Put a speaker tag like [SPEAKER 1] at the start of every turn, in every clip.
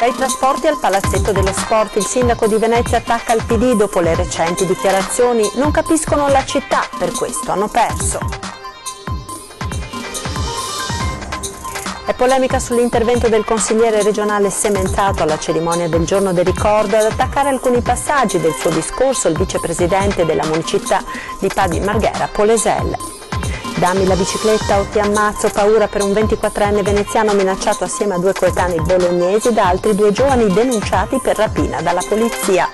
[SPEAKER 1] Dai trasporti al palazzetto dello sport, il sindaco di Venezia attacca il PD dopo le recenti dichiarazioni. Non capiscono la città, per questo hanno perso. È polemica sull'intervento del consigliere regionale Semenzato alla cerimonia del giorno del ricordo. Ad attaccare alcuni passaggi del suo discorso il vicepresidente della municipalità di Padì Marghera, Polesel. Dammi la bicicletta o ti ammazzo, paura per un 24enne veneziano minacciato assieme a 2 coetanei bolognesi da altri 2 giovani denunciati per rapina dalla polizia.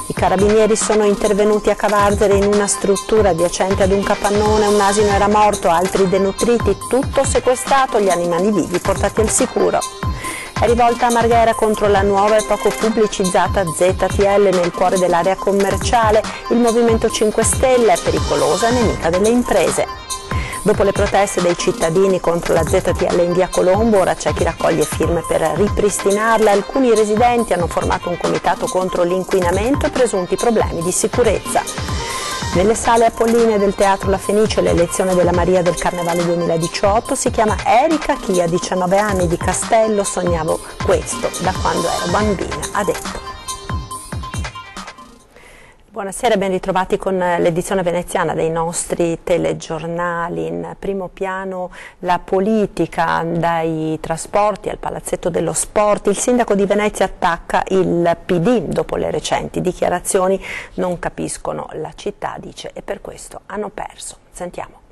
[SPEAKER 1] I carabinieri sono intervenuti a Cavarzere in una struttura adiacente ad un capannone, un asino era morto, altri denutriti, tutto sequestrato, gli animali vivi portati al sicuro. È rivolta a Marghera contro la nuova e poco pubblicizzata ZTL nel cuore dell'area commerciale. Il Movimento 5 Stelle è pericolosa nemica delle imprese. Dopo le proteste dei cittadini contro la ZTL in via Colombo, ora c'è chi raccoglie firme per ripristinarla. Alcuni residenti hanno formato un comitato contro l'inquinamento e presunti problemi di sicurezza. Nelle sale apollinee del Teatro La Fenice l'elezione della Maria del Carnevale 2018 si chiama Erika Chia, 19 anni, di Castello. Sognavo questo da quando ero bambina, ha detto. Buonasera e ben ritrovati con l'edizione veneziana dei nostri telegiornali. In primo piano la politica, dai trasporti al palazzetto dello sport. Il sindaco di Venezia attacca il PD dopo le recenti dichiarazioni. Non capiscono la città, dice, e per questo hanno perso. Sentiamo.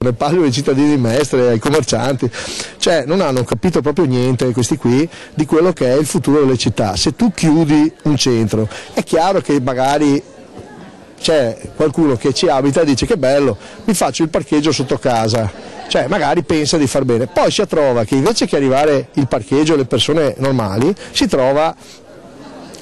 [SPEAKER 2] Ne parlo ai cittadini di Mestre, ai commercianti, cioè non hanno capito proprio niente questi qui di quello che è il futuro delle città. Se tu chiudi un centro è chiaro che magari c'è qualcuno che ci abita e dice che bello, mi faccio il parcheggio sotto casa, cioè magari pensa di far bene, poi si trova che invece che arrivare il parcheggio alle persone normali si trova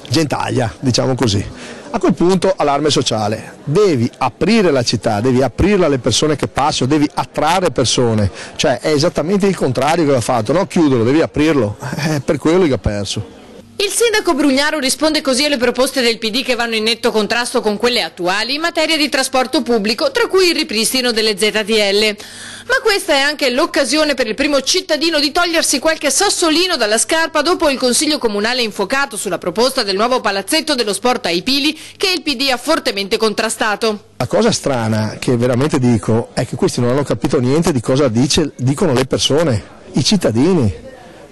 [SPEAKER 2] gentaglia, diciamo così. A quel punto allarme sociale, devi aprire la città, devi aprirla alle persone che passano, devi attrarre persone, cioè è esattamente il contrario che ha fatto, no chiuderlo, devi aprirlo, è per quello che ha perso.
[SPEAKER 3] Il sindaco Brugnaro risponde così alle proposte del PD che vanno in netto contrasto con quelle attuali in materia di trasporto pubblico, tra cui il ripristino delle ZTL. Ma questa è anche l'occasione per il primo cittadino di togliersi qualche sassolino dalla scarpa dopo il Consiglio Comunale infuocato sulla proposta del nuovo palazzetto dello sport ai Pili che il PD ha fortemente contrastato.
[SPEAKER 2] La cosa strana che veramente dico è che questi non hanno capito niente di cosa dicono le persone, i cittadini.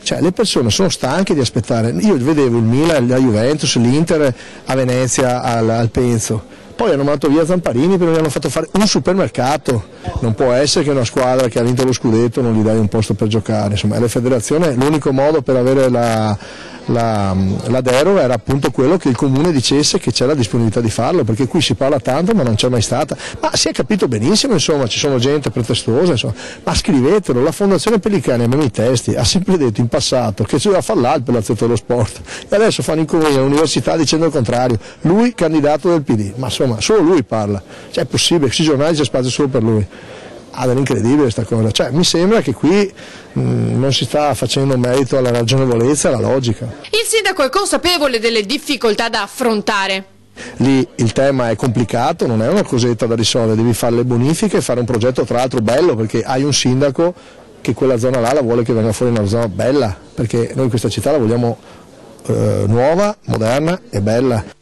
[SPEAKER 2] Cioè le persone sono stanche di aspettare, io vedevo il Milan, la Juventus, l'Inter a Venezia al Penzo, poi hanno mandato via Zamparini perché gli hanno fatto fare un supermercato, non può essere che una squadra che ha vinto lo scudetto non gli dai un posto per giocare, insomma la federazione l'unico modo per avere la deroga era appunto quello che il comune dicesse che c'è la disponibilità di farlo, perché qui si parla tanto ma non c'è mai stata, ma si è capito benissimo, insomma ci sono gente pretestuosa, insomma, ma scrivetelo, la Fondazione Pellicani a i testi ha sempre detto in passato che si doveva fare là il palazzetto dello sport e adesso fanno in comune all'università dicendo il contrario, lui candidato del PD, ma insomma solo lui parla, cioè è possibile che sui giornali c'è spazio solo per lui. È incredibile questa cosa, cioè mi sembra che qui non si sta facendo merito alla ragionevolezza e alla logica.
[SPEAKER 3] Il sindaco è consapevole delle difficoltà da affrontare.
[SPEAKER 2] Lì il tema è complicato, non è una cosetta da risolvere, devi fare le bonifiche e fare un progetto tra l'altro bello, perché hai un sindaco che quella zona là la vuole che venga fuori una zona bella, perché noi questa città la vogliamo nuova, moderna e bella.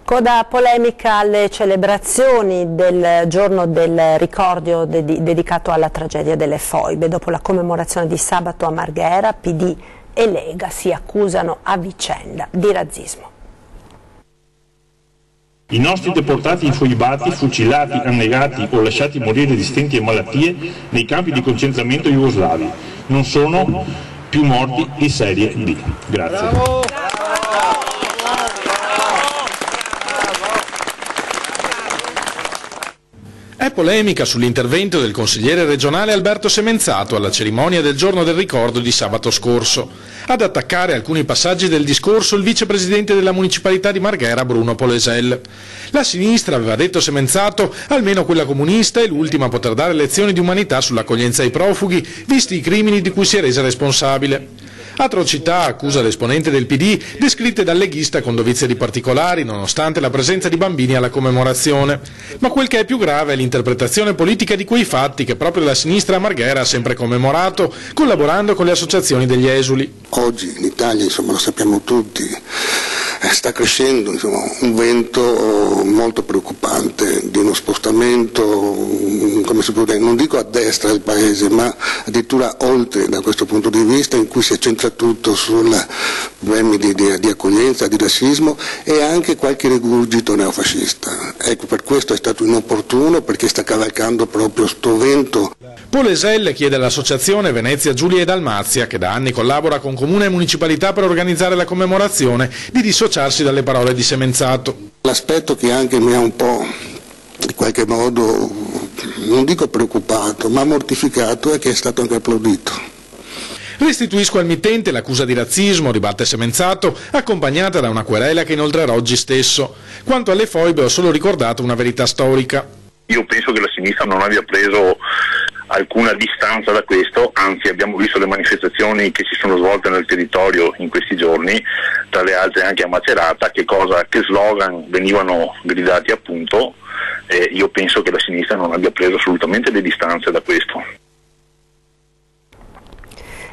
[SPEAKER 1] Coda polemica alle celebrazioni del giorno del ricordo dedicato alla tragedia delle foibe. Dopo la commemorazione di sabato a Marghera, PD e Lega si accusano a vicenda di razzismo.
[SPEAKER 4] I nostri deportati infoibati, fucilati, annegati o lasciati morire di stenti e malattie nei campi di concentramento jugoslavi non sono più morti di serie B. Grazie. Bravo.
[SPEAKER 5] È polemica sull'intervento del consigliere regionale Alberto Semenzato alla cerimonia del giorno del ricordo di sabato scorso. Ad attaccare alcuni passaggi del discorso il vicepresidente della municipalità di Marghera Bruno Polesel. La sinistra, aveva detto Semenzato, almeno quella comunista, è l'ultima a poter dare lezioni di umanità sull'accoglienza ai profughi, visti i crimini di cui si è resa responsabile. Atrocità, accusa l'esponente del PD, descritte dal leghista con dovizie di particolari, nonostante la presenza di bambini alla commemorazione. Ma quel che è più grave è l'interpretazione politica di quei fatti che proprio la sinistra a Marghera ha sempre commemorato, collaborando con le associazioni degli esuli.
[SPEAKER 6] Oggi in Italia, insomma, lo sappiamo tutti, sta crescendo, insomma, un vento molto preoccupante di uno spostamento, come si può dire, non dico a destra del paese, ma addirittura oltre da questo punto di vista, in cui si accentra tutto sui problemi di accoglienza, di razzismo e anche qualche rigurgito neofascista. Ecco, per questo è stato inopportuno, perché sta cavalcando proprio sto vento.
[SPEAKER 5] Poleselle chiede all'associazione Venezia Giulia e Dalmazia, che da anni collabora con Comune e Municipalità per organizzare la commemorazione, di dissociarsi dalle parole di Semenzato.
[SPEAKER 6] L'aspetto che anche mi ha un po' in qualche modo, non dico preoccupato, ma mortificato, è che è stato anche applaudito.
[SPEAKER 5] Restituisco al mittente l'accusa di razzismo, ribatte Semenzato, accompagnata da una querela che inoltrerà oggi stesso. Quanto alle foibe ho solo ricordato una verità storica.
[SPEAKER 7] Io penso che la sinistra non abbia preso alcuna distanza da questo, anzi abbiamo visto le manifestazioni che si sono svolte nel territorio in questi giorni, tra le altre anche a Macerata, che slogan venivano gridati appunto, io penso che la sinistra non abbia preso assolutamente le distanze da questo.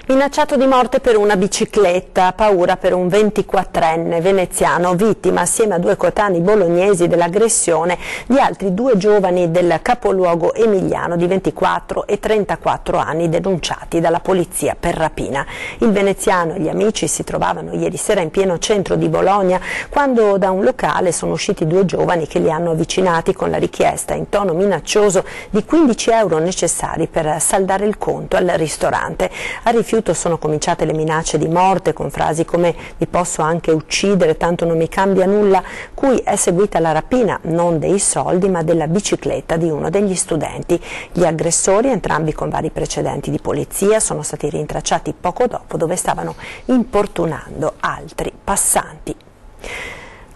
[SPEAKER 1] Minacciato di morte per una bicicletta, paura per un 24enne veneziano, vittima assieme a 2 coetanei bolognesi dell'aggressione di altri 2 giovani del capoluogo emiliano di 24 e 34 anni denunciati dalla polizia per rapina. Il veneziano e gli amici si trovavano ieri sera in pieno centro di Bologna quando da un locale sono usciti 2 giovani che li hanno avvicinati con la richiesta in tono minaccioso di 15 euro necessari per saldare il conto al ristorante. A rifiuto sono cominciate le minacce di morte con frasi come "vi posso anche uccidere, tanto non mi cambia nulla", cui è seguita la rapina non dei soldi ma della bicicletta di uno degli studenti. Gli aggressori, entrambi con vari precedenti di polizia, sono stati rintracciati poco dopo dove stavano importunando altri passanti.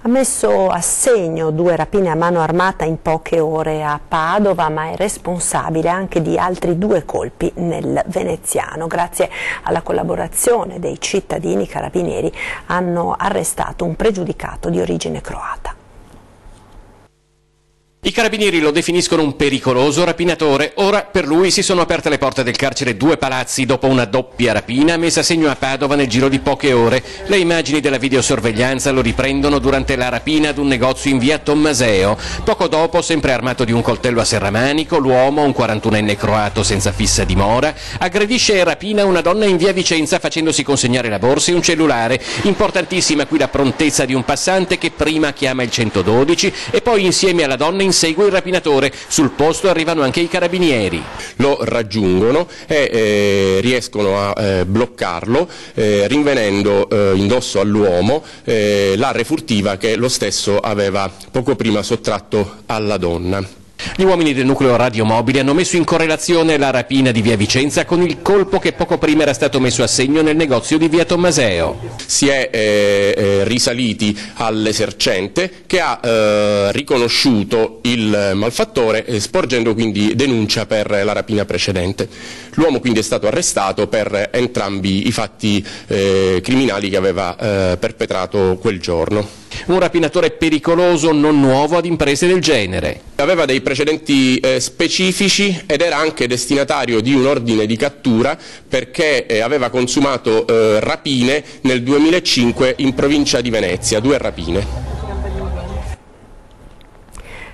[SPEAKER 1] Ha messo a segno 2 rapine a mano armata in poche ore a Padova, ma è responsabile anche di altri 2 colpi nel veneziano. Grazie alla collaborazione dei cittadini, i carabinieri hanno arrestato un pregiudicato di origine croata.
[SPEAKER 8] I carabinieri lo definiscono un pericoloso rapinatore. Ora per lui si sono aperte le porte del carcere 2 palazzi dopo una doppia rapina messa a segno a Padova nel giro di poche ore. Le immagini della videosorveglianza lo riprendono durante la rapina ad un negozio in via Tommaseo. Poco dopo, sempre armato di un coltello a serramanico, l'uomo, un 41enne croato senza fissa dimora, aggredisce e rapina una donna in via Vicenza facendosi consegnare la borsa e un cellulare. Importantissima qui la prontezza di un passante che prima chiama il 112 e poi insieme alla donna insegue il rapinatore. Sul posto arrivano anche i carabinieri.
[SPEAKER 9] Lo raggiungono e riescono a bloccarlo, rinvenendo indosso all'uomo l'arre furtiva che lo stesso aveva poco prima sottratto alla donna.
[SPEAKER 8] Gli uomini del nucleo radiomobile hanno messo in correlazione la rapina di via Vicenza con il colpo che poco prima era stato messo a segno nel negozio di via Tommaseo.
[SPEAKER 9] Si è risaliti all'esercente che ha riconosciuto il malfattore sporgendo quindi denuncia per la rapina precedente. L'uomo quindi è stato arrestato per entrambi i fatti criminali che aveva perpetrato quel giorno.
[SPEAKER 8] Un rapinatore pericoloso, non nuovo ad imprese del genere.
[SPEAKER 9] Aveva dei precedenti specifici ed era anche destinatario di un ordine di cattura perché aveva consumato rapine nel 2005 in provincia di Venezia, 2 rapine.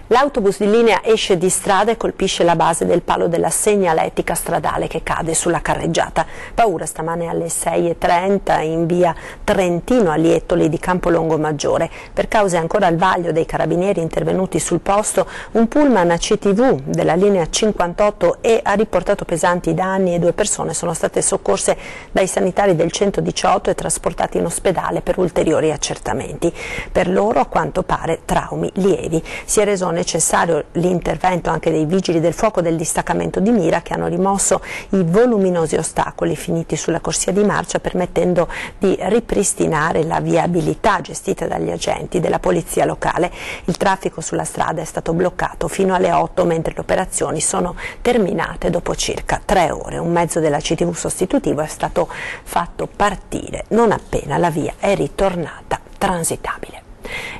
[SPEAKER 1] L'autobus di linea esce di strada e colpisce la base del palo della segnaletica stradale che cade sulla carreggiata. Paura stamane alle 6:30 in via Trentino a Liettoli di Campolongo Maggiore. Per cause ancora al vaglio dei carabinieri intervenuti sul posto, un pullman CTV della linea 58 ha riportato pesanti danni e 2 persone sono state soccorse dai sanitari del 118 e trasportate in ospedale per ulteriori accertamenti. Per loro, a quanto pare, traumi lievi. Si è reso necessario l'intervento anche dei vigili del fuoco del distaccamento di Mira, che hanno rimosso i voluminosi ostacoli finiti sulla corsia di marcia, permettendo di ripristinare la viabilità gestita dagli agenti della polizia locale. Il traffico sulla strada è stato bloccato fino alle 8, mentre le operazioni sono terminate dopo circa 3 ore. Un mezzo della CTV sostitutivo è stato fatto partire non appena la via è ritornata transitabile.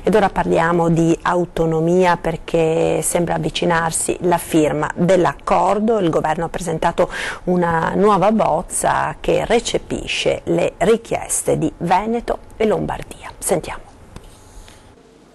[SPEAKER 1] Ed ora parliamo di autonomia, perché sembra avvicinarsi la firma dell'accordo. Il governo ha presentato una nuova bozza che recepisce le richieste di Veneto e Lombardia. Sentiamo.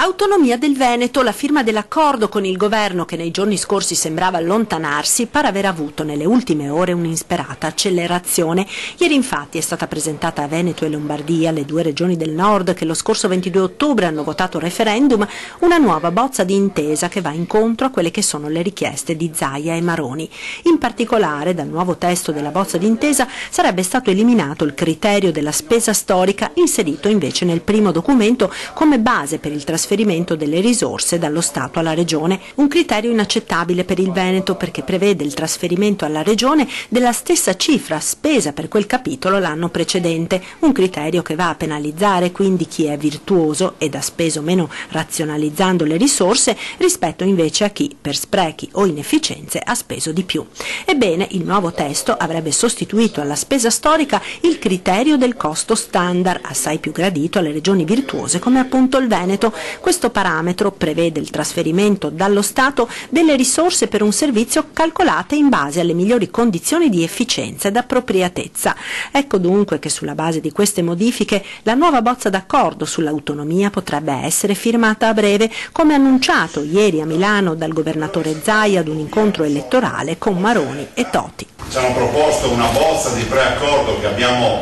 [SPEAKER 1] Autonomia del Veneto, la firma dell'accordo con il governo, che nei giorni scorsi sembrava allontanarsi, pare aver avuto nelle ultime ore un'insperata accelerazione. Ieri infatti è stata presentata a Veneto e Lombardia, le 2 regioni del nord che lo scorso 22 ottobre hanno votato referendum, una nuova bozza di intesa che va incontro a quelle che sono le richieste di Zaia e Maroni. In particolare, dal nuovo testo della bozza di intesa sarebbe stato eliminato il criterio della spesa storica, inserito invece nel primo documento come base per il trasferimento delle risorse dallo Stato alla Regione, un criterio inaccettabile per il Veneto, perché prevede il trasferimento alla Regione della stessa cifra spesa per quel capitolo l'anno precedente, un criterio che va a penalizzare quindi chi è virtuoso ed ha speso meno razionalizzando le risorse rispetto invece a chi per sprechi o inefficienze ha speso di più. Ebbene, il nuovo testo avrebbe sostituito alla spesa storica il criterio del costo standard, assai più gradito alle regioni virtuose come appunto il Veneto. Questo parametro prevede il trasferimento dallo Stato delle risorse per un servizio calcolate in base alle migliori condizioni di efficienza ed appropriatezza. Ecco dunque che sulla base di queste modifiche la nuova bozza d'accordo sull'autonomia potrebbe essere firmata a breve, come annunciato ieri a Milano dal governatore Zaia ad un incontro elettorale con Maroni e Toti.
[SPEAKER 10] Ci hanno proposto una bozza di preaccordo che abbiamo,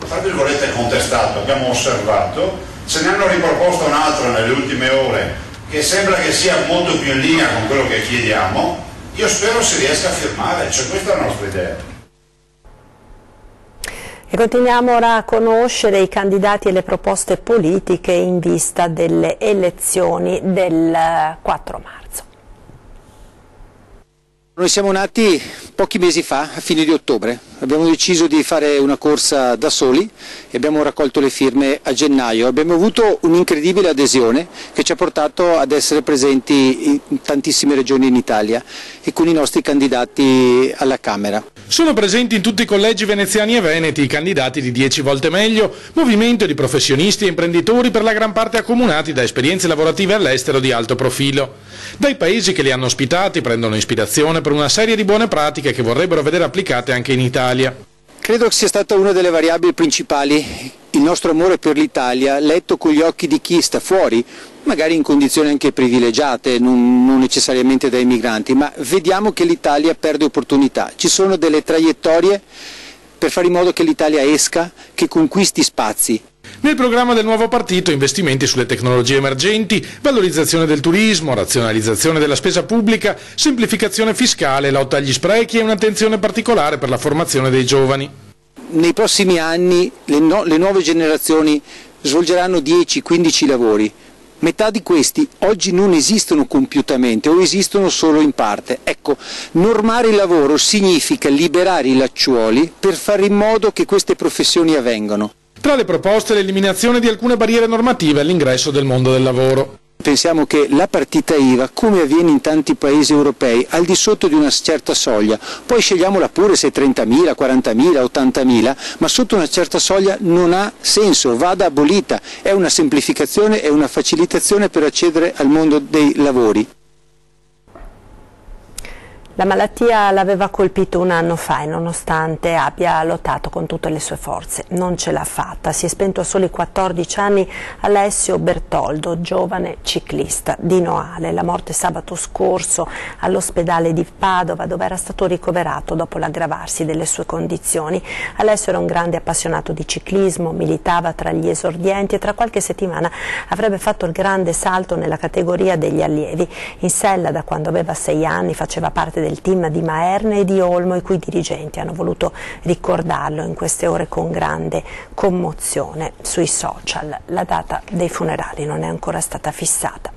[SPEAKER 10] tra virgolette, contestato, abbiamo osservato. Se ne hanno riproposta un'altra nelle ultime ore che sembra che sia molto più in linea con quello che chiediamo. Io spero si riesca a firmare, cioè questa è la nostra idea.
[SPEAKER 1] E continuiamo ora a conoscere i candidati e le proposte politiche in vista delle elezioni del 4 marzo.
[SPEAKER 11] Noi siamo nati pochi mesi fa, a fine di ottobre. Abbiamo deciso di fare una corsa da soli e abbiamo raccolto le firme a gennaio. Abbiamo avuto un'incredibile adesione che ci ha portato ad essere presenti in tantissime regioni in Italia e con i nostri candidati alla Camera.
[SPEAKER 5] Sono presenti in tutti i collegi veneziani e veneti i candidati di 10 volte meglio, movimento di professionisti e imprenditori per la gran parte accomunati da esperienze lavorative all'estero di alto profilo. Dai paesi che li hanno ospitati prendono ispirazione per una serie di buone pratiche che vorrebbero vedere applicate anche in Italia.
[SPEAKER 11] Credo che sia stata una delle variabili principali il nostro amore per l'Italia, letto con gli occhi di chi sta fuori, magari in condizioni anche privilegiate, non necessariamente dai migranti, ma vediamo che l'Italia perde opportunità. Ci sono delle traiettorie per fare in modo che l'Italia esca, che conquisti spazi.
[SPEAKER 5] Nel programma del nuovo partito investimenti sulle tecnologie emergenti, valorizzazione del turismo, razionalizzazione della spesa pubblica, semplificazione fiscale, lotta agli sprechi e un'attenzione particolare per la formazione dei giovani.
[SPEAKER 11] Nei prossimi anni le nuove generazioni svolgeranno 10-15 lavori. Metà di questi oggi non esistono compiutamente o esistono solo in parte. Ecco, normare il lavoro significa liberare i lacciuoli per fare in modo che queste professioni avvengano.
[SPEAKER 5] Tra le proposte l'eliminazione di alcune barriere normative all'ingresso del mondo del lavoro.
[SPEAKER 11] Pensiamo che la partita IVA, come avviene in tanti paesi europei, al di sotto di una certa soglia, poi scegliamola pure se 30.000, 40.000, 80.000, ma sotto una certa soglia non ha senso, vada abolita, è una semplificazione, è una facilitazione per accedere al mondo dei lavori.
[SPEAKER 1] La malattia l'aveva colpito un anno fa e nonostante abbia lottato con tutte le sue forze, non ce l'ha fatta. Si è spento a soli 14 anni Alessio Bertoldo, giovane ciclista di Noale. La morte sabato scorso all'ospedale di Padova, dove era stato ricoverato dopo l'aggravarsi delle sue condizioni. Alessio era un grande appassionato di ciclismo, militava tra gli esordienti e tra qualche settimana avrebbe fatto il grande salto nella categoria degli allievi. In sella da quando aveva 6 anni faceva parte del team di Maerne e di Olmo, i cui dirigenti hanno voluto ricordarlo in queste ore con grande commozione sui social. La data dei funerali non è ancora stata fissata.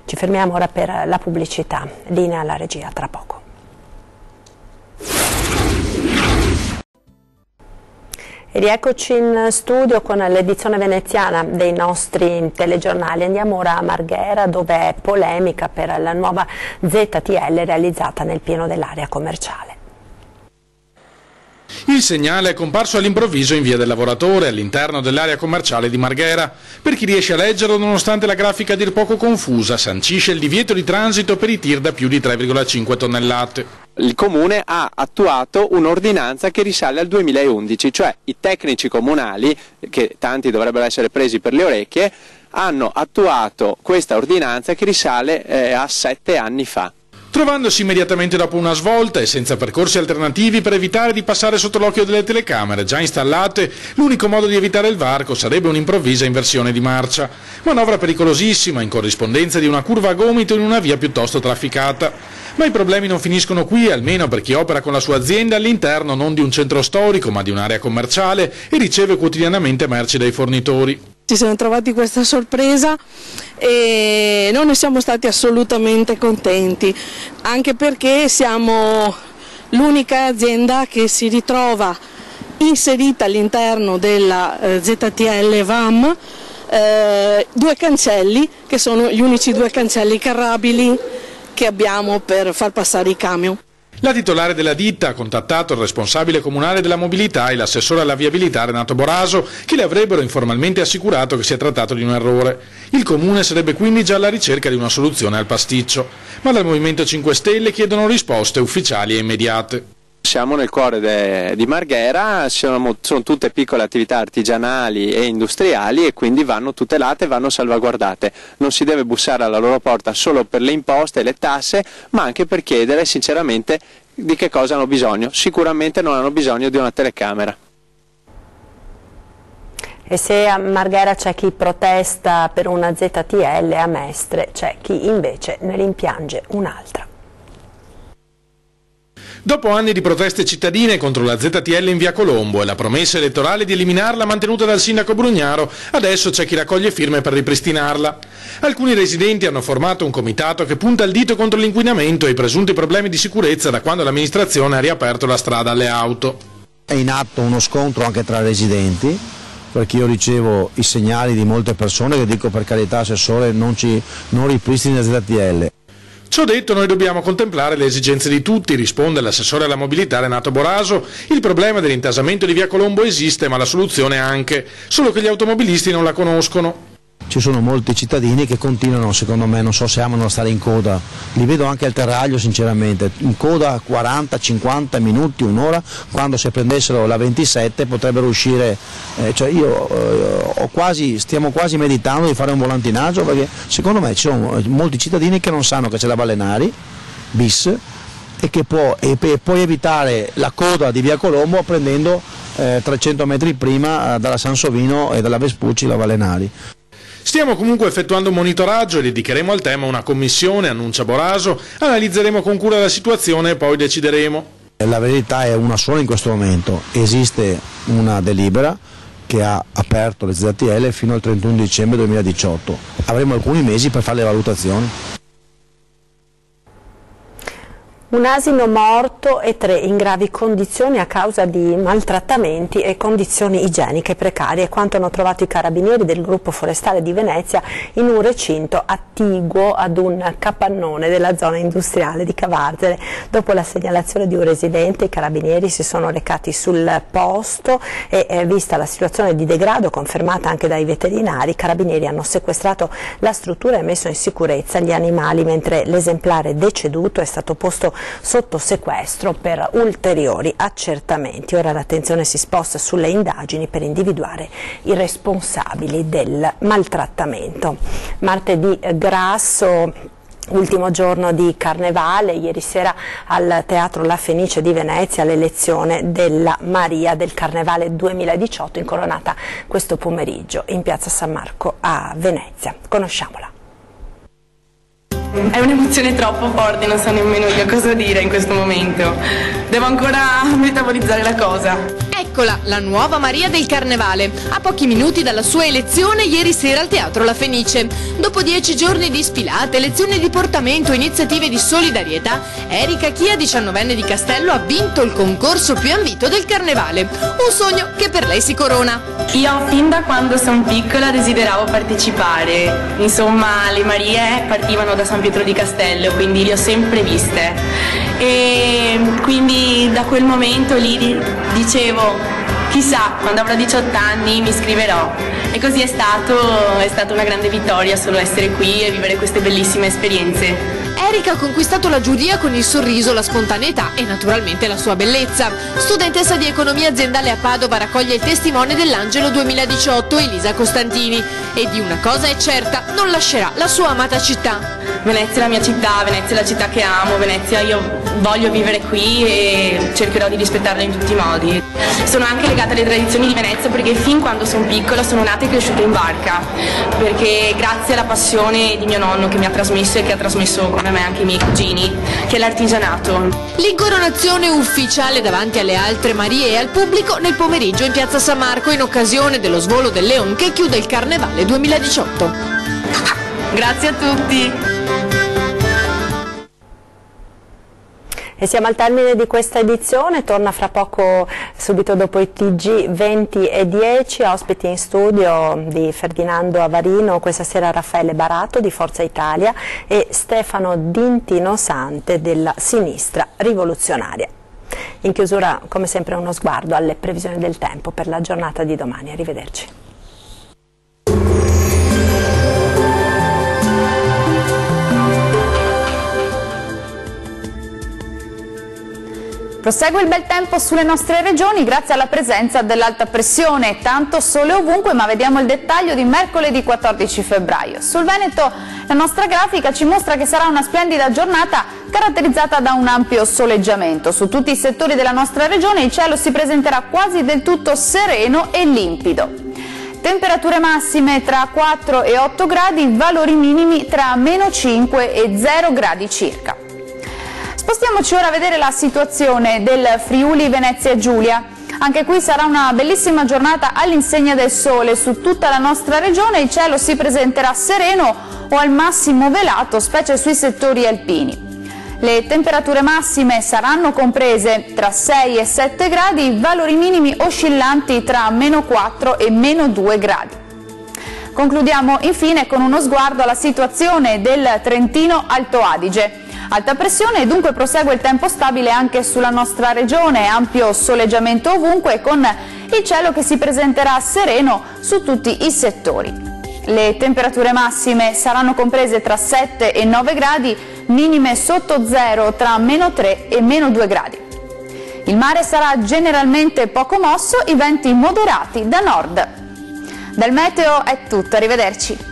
[SPEAKER 1] Ci fermiamo ora per la pubblicità. Linea alla regia, tra poco. E rieccoci in studio con l'edizione veneziana dei nostri telegiornali. Andiamo ora a Marghera, dove è polemica per la nuova ZTL realizzata nel pieno dell'area commerciale.
[SPEAKER 5] Il segnale è comparso all'improvviso in via del Lavoratore, all'interno dell'area commerciale di Marghera. Per chi riesce a leggerlo, nonostante la grafica a dir poco confusa, sancisce il divieto di transito per i tir da più di 3,5 tonnellate.
[SPEAKER 12] Il Comune ha attuato un'ordinanza che risale al 2011, cioè i tecnici comunali, che tanti dovrebbero essere presi per le orecchie, hanno attuato questa ordinanza che risale a 7 anni fa.
[SPEAKER 5] Trovandosi immediatamente dopo una svolta e senza percorsi alternativi per evitare di passare sotto l'occhio delle telecamere già installate, l'unico modo di evitare il varco sarebbe un'improvvisa inversione di marcia. Manovra pericolosissima in corrispondenza di una curva a gomito in una via piuttosto trafficata. Ma i problemi non finiscono qui, almeno per chi opera con la sua azienda all'interno non di un centro storico ma di un'area commerciale e riceve quotidianamente merci dai fornitori.
[SPEAKER 13] Ci siamo trovati questa sorpresa e non ne siamo stati assolutamente contenti, anche perché siamo l'unica azienda che si ritrova inserita all'interno della ZTL VAM, 2 cancelli che sono gli unici 2 cancelli carrabili che abbiamo per far passare i camion.
[SPEAKER 5] La titolare della ditta ha contattato il responsabile comunale della mobilità e l'assessore alla viabilità Renato Boraso, che le avrebbero informalmente assicurato che si è trattato di un errore. Il comune sarebbe quindi già alla ricerca di una soluzione al pasticcio, ma dal Movimento 5 Stelle chiedono risposte ufficiali e immediate.
[SPEAKER 12] Siamo nel cuore di Marghera, sono tutte piccole attività artigianali e industriali e quindi vanno tutelate e vanno salvaguardate. Non si deve bussare alla loro porta solo per le imposte e le tasse, ma anche per chiedere sinceramente di che cosa hanno bisogno. Sicuramente non hanno bisogno di una telecamera.
[SPEAKER 1] E se a Marghera c'è chi protesta per una ZTL, a Mestre c'è chi invece ne rimpiange un'altra.
[SPEAKER 5] Dopo anni di proteste cittadine contro la ZTL in via Colombo e la promessa elettorale di eliminarla mantenuta dal sindaco Brugnaro, adesso c'è chi raccoglie firme per ripristinarla. Alcuni residenti hanno formato un comitato che punta il dito contro l'inquinamento e i presunti problemi di sicurezza da quando l'amministrazione ha riaperto la strada alle auto.
[SPEAKER 14] È in atto uno scontro anche tra residenti, perché io ricevo i segnali di molte persone che dico: per carità assessore, non ripristini la ZTL.
[SPEAKER 5] Ciò detto, noi dobbiamo contemplare le esigenze di tutti, risponde l'assessore alla mobilità Renato Boraso. Il problema dell'intasamento di via Colombo esiste, ma la soluzione anche, solo che gli automobilisti non la conoscono.
[SPEAKER 14] Ci sono molti cittadini che continuano, secondo me, non so se amano stare in coda, li vedo anche al terraglio sinceramente, in coda 40-50 minuti, un'ora, quando se prendessero la 27 potrebbero uscire, stiamo quasi meditando di fare un volantinaggio, perché secondo me ci sono molti cittadini che non sanno che c'è la Ballenari bis e che puoi evitare la coda di via Colombo prendendo 300 metri prima dalla Sansovino e dalla Vespucci la Ballenari.
[SPEAKER 5] Stiamo comunque effettuando un monitoraggio e dedicheremo al tema una commissione, annuncia Boraso, analizzeremo con cura la situazione e poi decideremo.
[SPEAKER 14] La verità è una sola in questo momento, esiste una delibera che ha aperto le ZTL fino al 31 dicembre 2018, avremo alcuni mesi per fare le valutazioni.
[SPEAKER 1] Un asino morto e 3 in gravi condizioni a causa di maltrattamenti e condizioni igieniche precarie, quanto hanno trovato i carabinieri del gruppo forestale di Venezia in un recinto attiguo ad un capannone della zona industriale di Cavarzere. Dopo la segnalazione di un residente, i carabinieri si sono recati sul posto e vista la situazione di degrado confermata anche dai veterinari, i carabinieri hanno sequestrato la struttura e messo in sicurezza gli animali, mentre l'esemplare deceduto è stato posto sotto sequestro per ulteriori accertamenti. Ora l'attenzione si sposta sulle indagini per individuare i responsabili del maltrattamento. Martedì grasso, ultimo giorno di Carnevale, ieri sera al Teatro La Fenice di Venezia l'elezione della Maria del Carnevale 2018, incoronata questo pomeriggio in piazza San Marco a Venezia. Conosciamola.
[SPEAKER 15] È un'emozione troppo forte, non so nemmeno io cosa dire in questo momento. Devo ancora metabolizzare la cosa.
[SPEAKER 3] Eccola, la nuova Maria del Carnevale, a pochi minuti dalla sua elezione ieri sera al Teatro La Fenice. Dopo 10 giorni di sfilate, lezioni di portamento e iniziative di solidarietà, Erika Chia, 19enne di Castello, ha vinto il concorso più ambito del Carnevale, un sogno che per lei si corona.
[SPEAKER 15] Io fin da quando sono piccola desideravo partecipare, insomma le Marie partivano da San Pietro di Castello, quindi le ho sempre viste e quindi da quel momento lì dicevo chissà, quando avrò 18 anni mi iscriverò, e così è stata una grande vittoria solo essere qui e vivere queste bellissime esperienze.
[SPEAKER 3] Erika ha conquistato la giuria con il sorriso, la spontaneità e naturalmente la sua bellezza. Studentessa di economia aziendale a Padova, raccoglie il testimone dell'Angelo 2018, Elisa Costantini, e di una cosa è certa, non lascerà la sua amata città.
[SPEAKER 15] Venezia è la mia città, Venezia è la città che amo, Venezia io voglio vivere qui e cercherò di rispettarla in tutti i modi. Sono anche legata alle tradizioni di Venezia perché fin quando sono piccola sono nata e cresciuta in barca, perché grazie alla passione di mio nonno che mi ha trasmesso e che ha trasmesso come me anche i miei cugini, che è l'artigianato.
[SPEAKER 3] L'incoronazione ufficiale davanti alle altre Marie e al pubblico nel pomeriggio in piazza San Marco in occasione dello svolo del Leon che chiude il Carnevale 2018.
[SPEAKER 15] Grazie a tutti!
[SPEAKER 1] E siamo al termine di questa edizione, torna fra poco, subito dopo i TG 20:10, ospiti in studio di Ferdinando Avarino, questa sera Raffaele Barato di Forza Italia e Stefano D'Intino Sante della Sinistra Rivoluzionaria. In chiusura, come sempre, uno sguardo alle previsioni del tempo per la giornata di domani. Arrivederci.
[SPEAKER 16] Prosegue il bel tempo sulle nostre regioni grazie alla presenza dell'alta pressione, tanto sole ovunque, ma vediamo il dettaglio di mercoledì 14 febbraio. Sul Veneto la nostra grafica ci mostra che sarà una splendida giornata caratterizzata da un ampio soleggiamento. Su tutti i settori della nostra regione il cielo si presenterà quasi del tutto sereno e limpido. Temperature massime tra 4 e 8 gradi, valori minimi tra -5 e 0 gradi circa. Spostiamoci ora a vedere la situazione del Friuli Venezia Giulia. Anche qui sarà una bellissima giornata all'insegna del sole. Su tutta la nostra regione il cielo si presenterà sereno o al massimo velato, specie sui settori alpini. Le temperature massime saranno comprese tra 6 e 7 gradi, valori minimi oscillanti tra -4 e -2 gradi. Concludiamo infine con uno sguardo alla situazione del Trentino Alto Adige. Alta pressione e dunque prosegue il tempo stabile anche sulla nostra regione, ampio soleggiamento ovunque con il cielo che si presenterà sereno su tutti i settori. Le temperature massime saranno comprese tra 7 e 9 gradi, minime sotto zero tra -3 e -2 gradi. Il mare sarà generalmente poco mosso, i venti moderati da nord. Dal meteo è tutto, arrivederci.